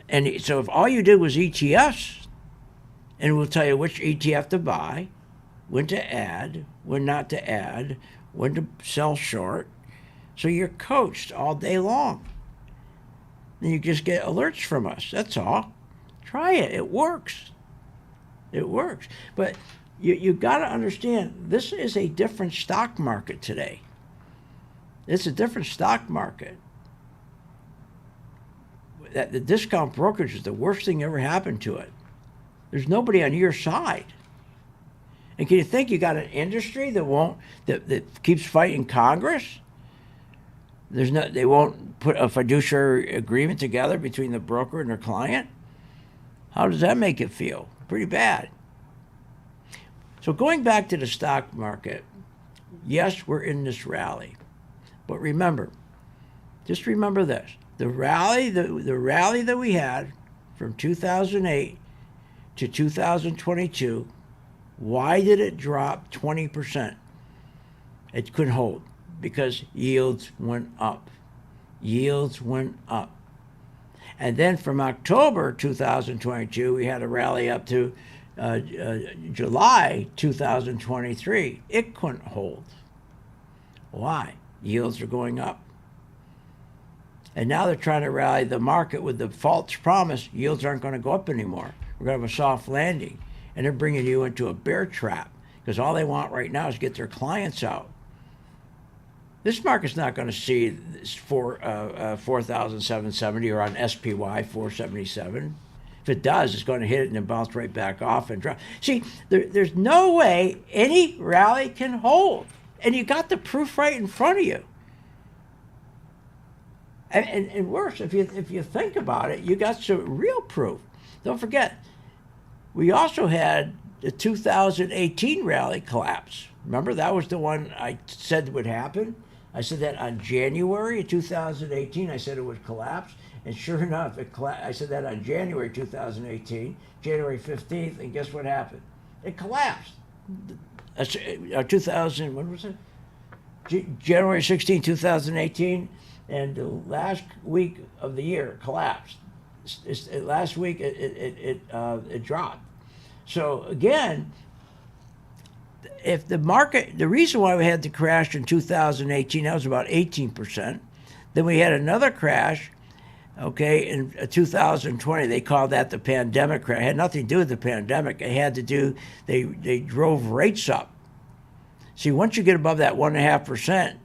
if all you did was ETFs, and we'll tell you which ETF to buy, when to add, when not to add, when to sell short. So you're coached all day long. And you just get alerts from us. That's all. Try it. It works. It works. But you got to understand, this is a different stock market today. It's a different stock market. The discount brokerage is the worst thing ever happened to it. There's nobody on your side. And can you think you got an industry that keeps fighting Congress? They won't put a fiduciary agreement together between the broker and their client? How does that make it feel? Pretty bad. So going back to the stock market, yes, we're in this rally. But just remember this. The rally that we had from 2008 to 2022, why did it drop 20%? It couldn't hold because yields went up. Yields went up. And then from October 2022, we had a rally up to July 2023. It couldn't hold. Why? Yields are going up. And now they're trying to rally the market with the false promise yields aren't going to go up anymore. We're going to have a soft landing. And they're bringing you into a bear trap because all they want right now is get their clients out. This market's not going to see 4,770 or on SPY 477. If it does, it's going to hit it and then bounce right back off and drop. See, there's no way any rally can hold. And you got the proof right in front of you. And worse, if you think about it, you got some real proof. Don't forget, we also had the 2018 rally collapse. Remember, that was the one I said would happen. I said that on January 2018. I said it would collapse, and sure enough, I said that on January 2018, January 15th, and guess what happened? It collapsed. 2000, when was it? January 16, 2018, and the last week of the year collapsed. Last week it dropped. So again, if the market, the reason why we had the crash in 2018, that was about 18%. Then we had another crash, okay, in 2020. They called that the pandemic crash. It had nothing to do with the pandemic. It had to do, they drove rates up. See, once you get above that 1.5%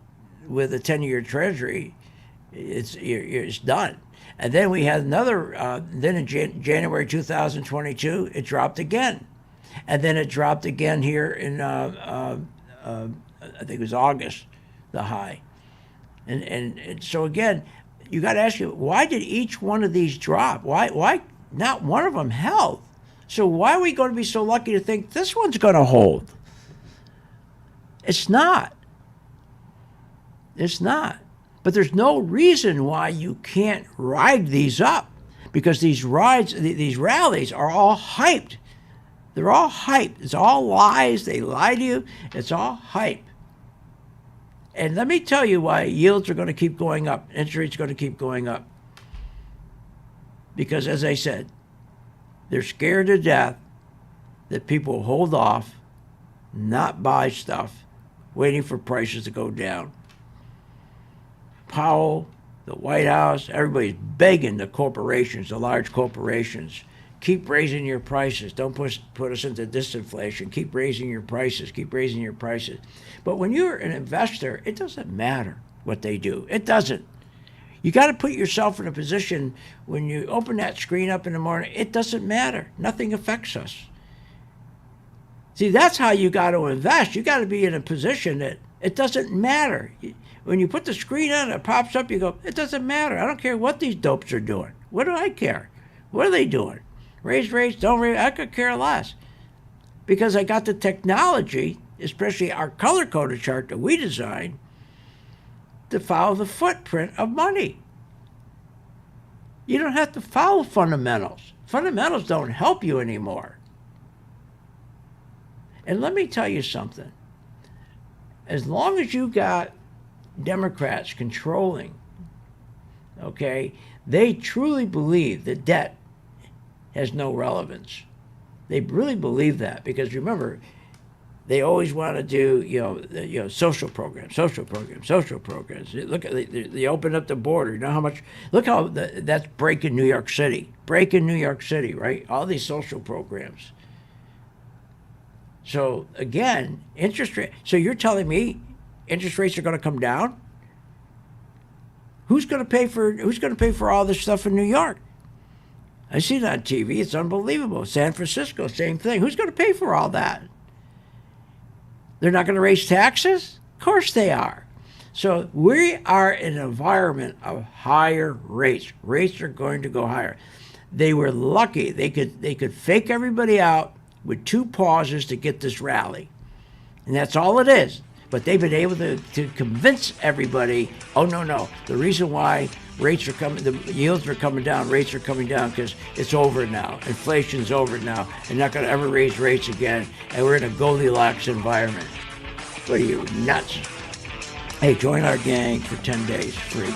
with a 10-year Treasury, it's done. And then we had another, then in January 2022, it dropped again. And then it dropped again here in, I think it was August, the high. And so again, you got to ask you, why did each one of these drop? Why not one of them held? So why are we going to be so lucky to think this one's going to hold? It's not. It's not. But there's no reason why you can't ride these up, because these rallies are all hyped. They're all hyped. It's all lies. They lie to you. It's all hype. And let me tell you why yields are going to keep going up. Interest rates are going to keep going up. Because, as I said, they're scared to death that people will hold off, not buy stuff, waiting for prices to go down. Powell, the White House, everybody's begging the corporations, the large corporations, keep raising your prices. Don't put us into disinflation. Keep raising your prices. Keep raising your prices. But when you're an investor, it doesn't matter what they do. It doesn't. You got to put yourself in a position when you open that screen up in the morning, it doesn't matter. Nothing affects us. See, that's how you got to invest. You got to be in a position that it doesn't matter. When you put the screen on, it pops up, you go, it doesn't matter. I don't care what these dopes are doing. What do I care? What are they doing? Raise rates, don't raise, I could care less. Because I got the technology, especially our color-coded chart that we designed, to follow the footprint of money. You don't have to follow fundamentals. Fundamentals don't help you anymore. And let me tell you something. As long as you got Democrats controlling, okay, they truly believe that debt has no relevance. They really believe that because remember, they always want to do social programs. Look at they opened up the border. You know how much? Look how that's breaking New York City. Breaking New York City, right? All these social programs. So again, interest rate. So you're telling me interest rates are going to come down? Who's going to pay for all this stuff in New York? I see it on TV. It's unbelievable. San Francisco, same thing. Who's going to pay for all that? They're not going to raise taxes? Of course they are. So we are in an environment of higher rates. Rates are going to go higher. They were lucky. They could fake everybody out with 2 pauses to get this rally. And that's all it is. But they've been able to convince everybody, oh, no. The reason why rates are coming, the yields are coming down, rates are coming down because it's over now. Inflation's over now. They're not going to ever raise rates again. And we're in a Goldilocks environment. What are you, nuts? Hey, join our gang for 10 days free.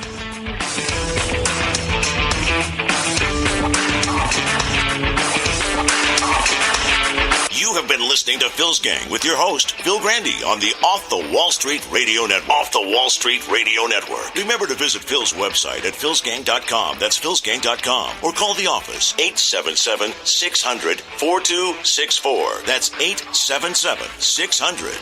You have been listening to Phil's Gang with your host, Phil Grande, on the Off the Wall Street Radio Network. Off the Wall Street Radio Network. Remember to visit Phil's website at philsgang.com. That's philsgang.com. Or call the office, 877-600-4264. That's 877-600.